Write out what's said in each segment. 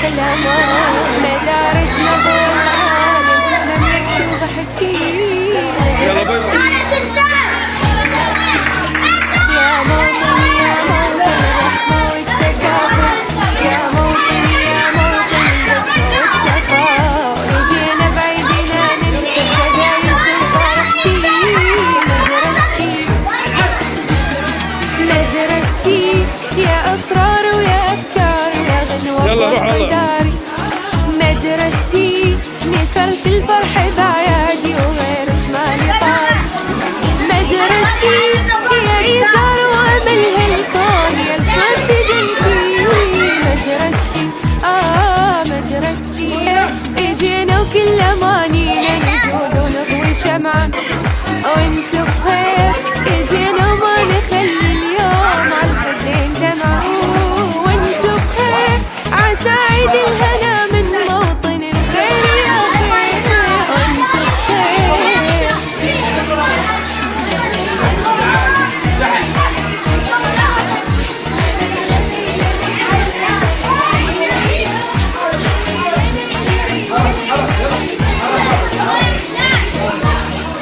الأمان. مدارسنا ضوء العالم مملكتي وضحكتي يا موطن يا موطن الرحمة والتكافل. يا موطن يا موطن البسمة والتفاؤل. جينا بعيدنا ننثر شدايد فرحتي. مدرستي يا أسرار ويا أفكار يا غنوة بوسط مدرستي نثرت الفرح بأعيادي وغير جمالي طار. مدرستي هي إيثار وأمل هالكون يا صرت جنتي. مدرستي مدرستي اجينا وكل أمانينا نجود ونضوي شمعة وانتو بخير. اجينا وما نخلي اليوم عالخدين دمعة وانتو بخير. عساعد الهنا من موطن الخير يا خير وانتو بخير.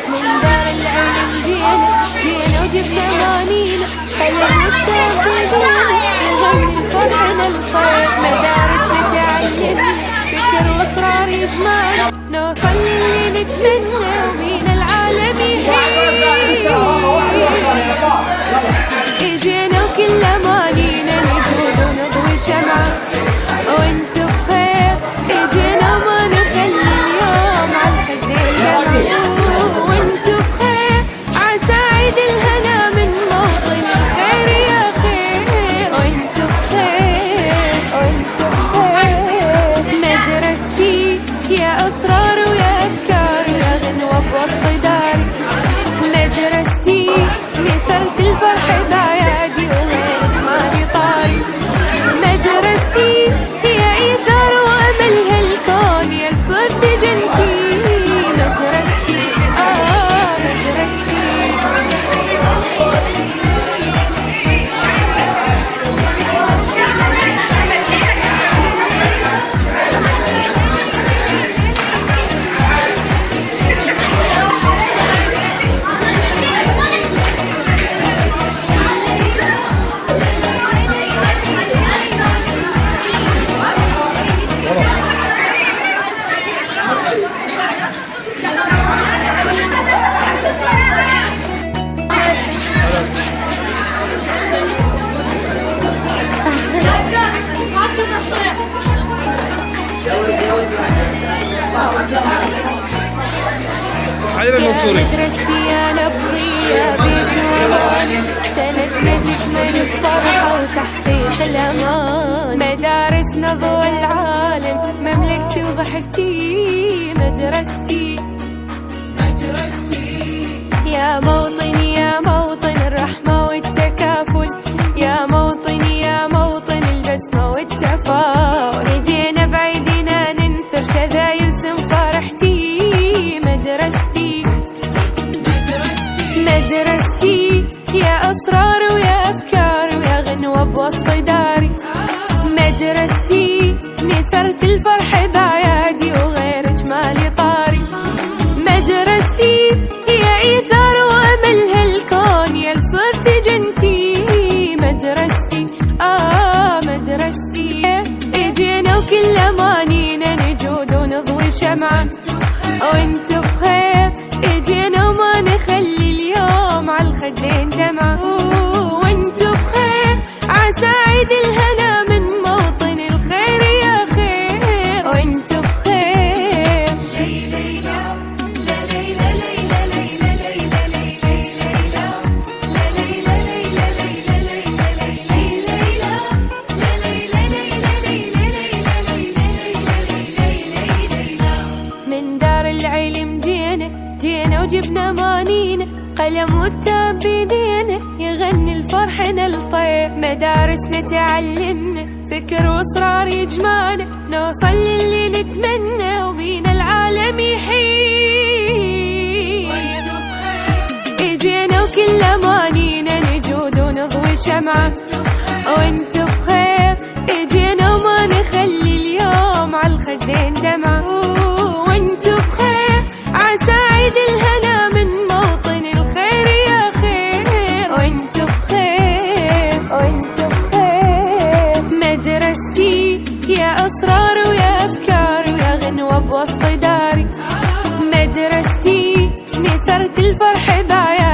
من دار العلم جينا وجبنا مانينا قلم والتابدين يغني الفرحنا الطيب. مدارسنا تعلمنا فكر واصرار يجمعنا نوصل للي نتمنى وبينا العالم يحيي. اجينا وكل امانينا نجود ونضوي شمعة وانتو بخير. اجينا وما نخلي اليوم عالخدين دمعة وانتو بخير. عساعد الهنا من موطن الخير يا خير وانتو بخير وانتو بخير. مدرستي يا أسرار ويا أفكار يا غنوة بوسط داري. مدرستي نثرت الفرح بأعيادي وغير جمالي طاري. مدرستي هي إيثار وأمل هالكون يا صرت جنتي. مدرستي مدرستي يا مدرستي يا نبضي يا بيت واماني. سنتنا تكمل الفرحة وتحقيق الأمان. مدارسنا ضوء العالم مملكتي وضحكتي. مدرستي يا موطن يا موطن الرحمة والتكافل. يا موطن يا موطن البسمة والتفاؤل. جينا بعيدنا ننثر شذا يرسم فرحتي. مدرستي يا أسرار ويا أفكار ويا غنوة بوسط داري. مدرستي نثرت الفرح بأعيادي وغير جمالي طاري. مدرستي هي إيثار وأمل هالكون يا صرت جنتي. مدرستي مدرستي اجينا وكل أمانينا نجود ونضوي شمعة وانتو بخير. اجينا وما نخلي اليوم عالخدين دمعة وانتو بخير. عساعد الهنا من موطن الخير يا خير وانتو بخير. من دار العلم جينا وجبنا مانينا قلم وكتاب بيدينا يغني الفرحنا الطيب. مدارسنا تعلمنا فكر واصرار يجمعنا نوصل للي نتمنى وبينا العالم يحيي. اجينا وكل امانينا نجود ونضوي شمعة وانتو بخير. اجينا وما نخلي اليوم عالخدين دمعة. وانتو بخير عسى عيد الهنا من موطن الخير يا خير. وانتو بخير وانتو بخير. مدرستي يا أسرار ويا أفكار ويا غنوة بوسط داري. مدرستي نثرت الفرح بعيال